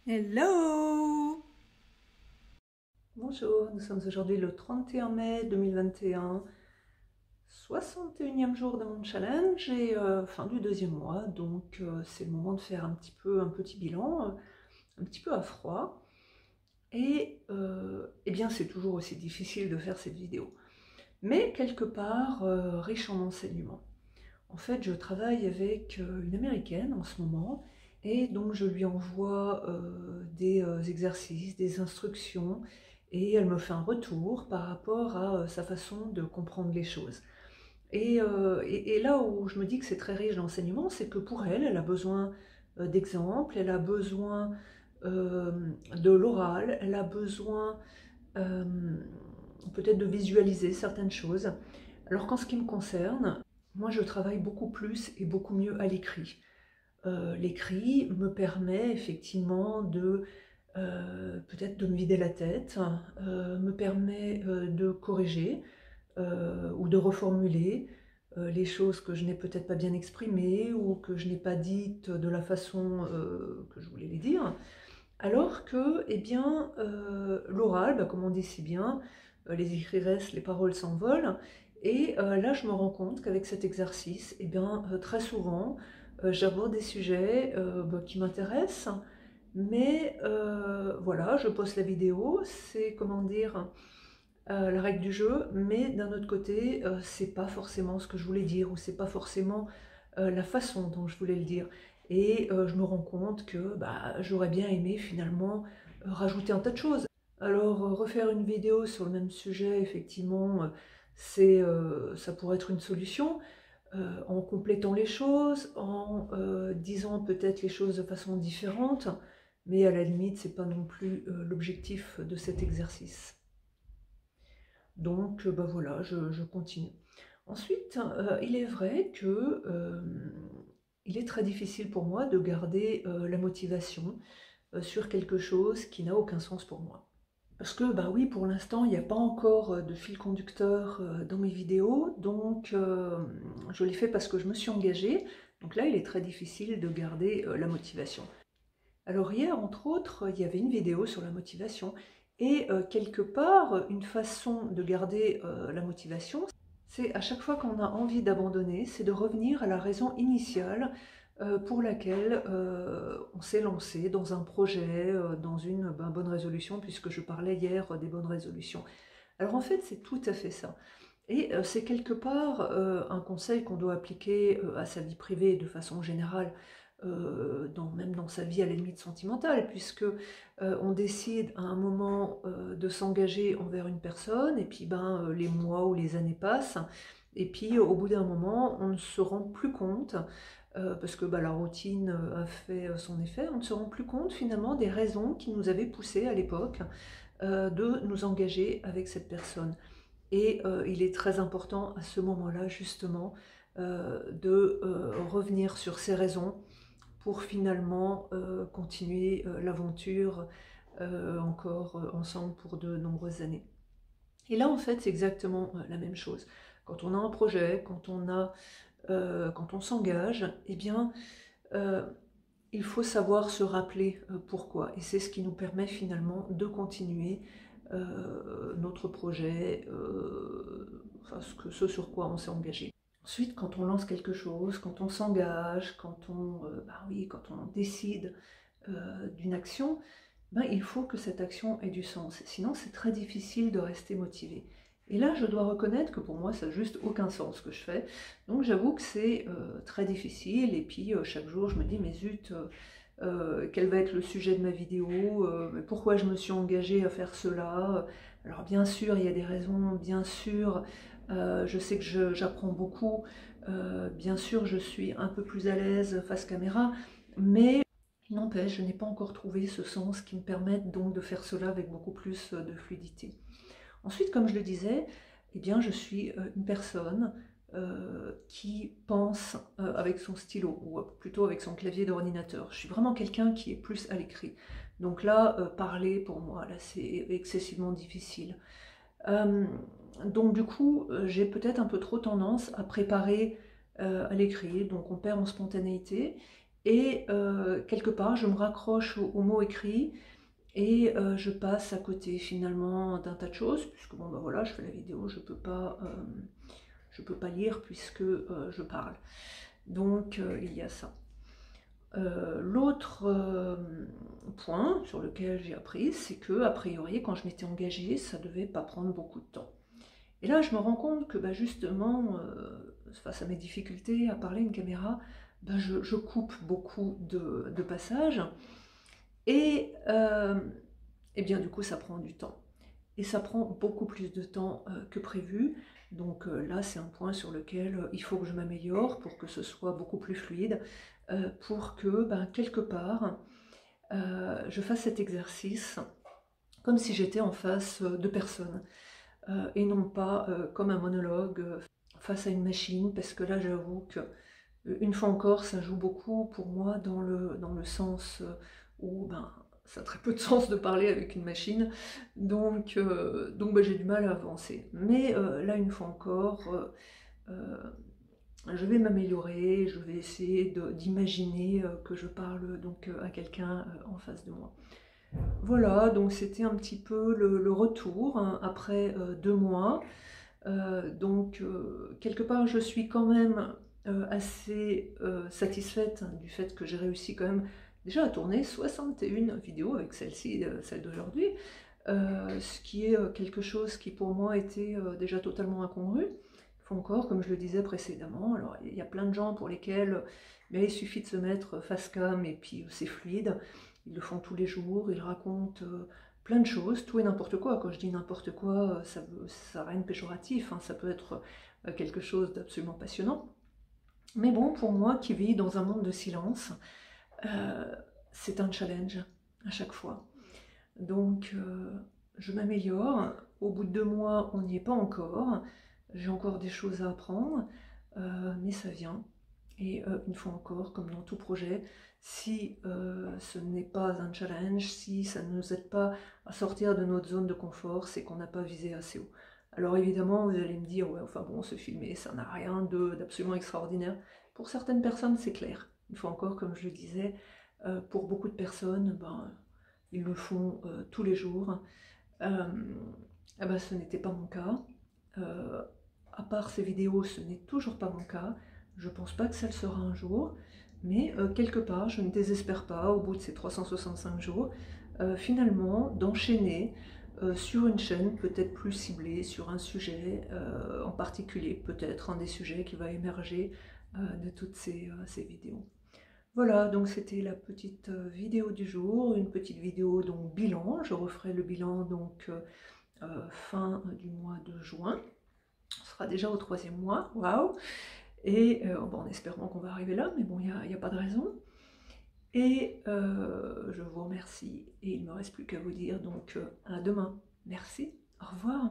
Hello! Bonjour, nous sommes aujourd'hui le 31 mai 2021, 61e jour de mon challenge et fin du deuxième mois, donc c'est le moment de faire un petit bilan, un petit peu à froid. Et eh bien c'est toujours aussi difficile de faire cette vidéo, mais quelque part riche en enseignements. En fait, je travaille avec une américaine en ce moment, et donc je lui envoie des exercices, des instructions, et elle me fait un retour par rapport à sa façon de comprendre les choses. Et là où je me dis que c'est très riche d'enseignements, c'est que pour elle, elle a besoin d'exemples, elle a besoin euh, de l'oral, elle a besoin euh, peut-être de visualiser certaines choses. Alors qu'en ce qui me concerne, moi je travaille beaucoup plus et beaucoup mieux à l'écrit. L'écrit me permet effectivement de peut-être de me vider la tête, me permet de corriger ou de reformuler les choses que je n'ai peut-être pas bien exprimées ou que je n'ai pas dites de la façon que je voulais les dire. Alors que, eh bien, l'oral, bah, comme on dit si bien, les écrits restent, les paroles s'envolent. Et là, je me rends compte qu'avec cet exercice, eh bien, très souvent, j'aborde des sujets bah, qui m'intéressent, mais voilà, je poste la vidéo, c'est, comment dire, la règle du jeu, mais d'un autre côté, c'est pas forcément ce que je voulais dire, ou c'est pas forcément la façon dont je voulais le dire. Et je me rends compte que bah, j'aurais bien aimé finalement rajouter un tas de choses. Alors refaire une vidéo sur le même sujet, effectivement, ça pourrait être une solution, en complétant les choses, en disant peut-être les choses de façon différente, mais à la limite, c'est pas non plus l'objectif de cet exercice. Donc bah voilà, je continue. Ensuite, il est vrai que il est très difficile pour moi de garder la motivation sur quelque chose qui n'a aucun sens pour moi. Parce que, bah oui, pour l'instant, il n'y a pas encore de fil conducteur dans mes vidéos, donc je l'ai fait parce que je me suis engagée. Donc là, il est très difficile de garder la motivation. Alors hier, entre autres, il y avait une vidéo sur la motivation, et quelque part, une façon de garder la motivation, c'est à chaque fois qu'on a envie d'abandonner, c'est de revenir à la raison initiale pour laquelle on s'est lancé dans un projet, dans une bonne résolution, puisque je parlais hier des bonnes résolutions. Alors en fait, c'est tout à fait ça. Et c'est quelque part un conseil qu'on doit appliquer à sa vie privée de façon générale, même dans sa vie à la limite sentimentale, puisque on décide à un moment de s'engager envers une personne, et puis les mois ou les années passent, et puis au bout d'un moment, on ne se rend plus compte, parce que la routine a fait son effet, on ne se rend plus compte finalement des raisons qui nous avaient poussé à l'époque de nous engager avec cette personne. Et il est très important à ce moment-là, justement, de revenir sur ces raisons pour finalement continuer l'aventure encore ensemble pour de nombreuses années. Et là, en fait, c'est exactement la même chose. Quand on a un projet, quand on s'engage, eh bien, euh, il faut savoir se rappeler pourquoi. Et c'est ce qui nous permet finalement de continuer notre projet, enfin, ce sur quoi on s'est engagé. Ensuite, quand on lance quelque chose, quand on s'engage, quand on décide d'une action, il faut que cette action ait du sens. Sinon, c'est très difficile de rester motivé. Et là, je dois reconnaître que pour moi, ça n'a juste aucun sens ce que je fais. Donc j'avoue que c'est très difficile. Et puis chaque jour, je me dis, mais zut, quel va être le sujet de ma vidéo, pourquoi je me suis engagée à faire cela. Alors bien sûr, il y a des raisons, bien sûr, je sais que j'apprends beaucoup, bien sûr, je suis un peu plus à l'aise face caméra, mais il n'empêche, je n'ai pas encore trouvé ce sens qui me permette donc de faire cela avec beaucoup plus de fluidité. Ensuite, comme je le disais, eh bien, je suis une personne qui pense avec son stylo, ou plutôt avec son clavier d'ordinateur. Je suis vraiment quelqu'un qui est plus à l'écrit. Donc là, parler pour moi, là, c'est excessivement difficile. Euh, donc du coup, j'ai peut-être un peu trop tendance à préparer à l'écrit, donc on perd en spontanéité. et quelque part je me raccroche aux mots écrits et je passe à côté finalement d'un tas de choses, puisque bon ben voilà, je fais la vidéo, je peux pas lire puisque je parle. Donc il y a ça. L'autre point sur lequel j'ai appris, c'est que a priori quand je m'étais engagée, ça devait pas prendre beaucoup de temps. Et là je me rends compte que bah, justement, face à mes difficultés à parler à une caméra, bah, je coupe beaucoup de passages, et bien du coup ça prend du temps. Et ça prend beaucoup plus de temps que prévu. Donc là, c'est un point sur lequel il faut que je m'améliore pour que ce soit beaucoup plus fluide, pour que, ben, quelque part, je fasse cet exercice comme si j'étais en face de personnes, et non pas comme un monologue face à une machine, parce que là, j'avoue que, une fois encore, ça joue beaucoup pour moi dans le sens où ben, ça a très peu de sens de parler avec une machine, donc bah, j'ai du mal à avancer. Mais là, une fois encore, je vais m'améliorer, je vais essayer d'imaginer que je parle donc à quelqu'un en face de moi. Voilà, donc c'était un petit peu le retour hein, après 2 mois. Quelque part, je suis quand même assez satisfaite du fait que j'ai réussi quand même déjà à tourner 61 vidéos avec celle-ci, celle d'aujourd'hui, ce qui est quelque chose qui pour moi était déjà totalement incongru. Il faut encore, comme je le disais précédemment, alors il y a plein de gens pour lesquels mais il suffit de se mettre face cam et puis c'est fluide. Ils le font tous les jours, ils racontent plein de choses, tout et n'importe quoi. Quand je dis n'importe quoi, ça n'a rien de péjoratif, hein, ça peut être quelque chose d'absolument passionnant. Mais bon, pour moi qui vis dans un monde de silence, euh, c'est un challenge à chaque fois. Donc je m'améliore. Au bout de 2 mois, on n'y est pas encore. J'ai encore des choses à apprendre, mais ça vient. Et une fois encore, comme dans tout projet, si ce n'est pas un challenge, si ça ne nous aide pas à sortir de notre zone de confort, c'est qu'on n'a pas visé assez haut. Alors évidemment, vous allez me dire, ouais, enfin bon, se filmer, ça n'a rien d'absolument extraordinaire. Pour certaines personnes, c'est clair. Une fois encore, comme je le disais, pour beaucoup de personnes, ben, ils le font tous les jours. Eh ben, ce n'était pas mon cas. Euh, à part ces vidéos, ce n'est toujours pas mon cas. Je ne pense pas que ça le sera un jour, mais quelque part, je ne désespère pas, au bout de ces 365 jours, finalement, d'enchaîner sur une chaîne peut-être plus ciblée, sur un sujet en particulier, peut-être un des sujets qui va émerger de toutes ces vidéos. Voilà, donc c'était la petite vidéo du jour, une petite vidéo donc bilan. Je referai le bilan donc fin du mois de juin. On sera déjà au 3e mois, waouh! Et bon, en espérant qu'on va arriver là, mais bon, il n'y a pas de raison. Et je vous remercie, et il ne me reste plus qu'à vous dire donc à demain. Merci, au revoir.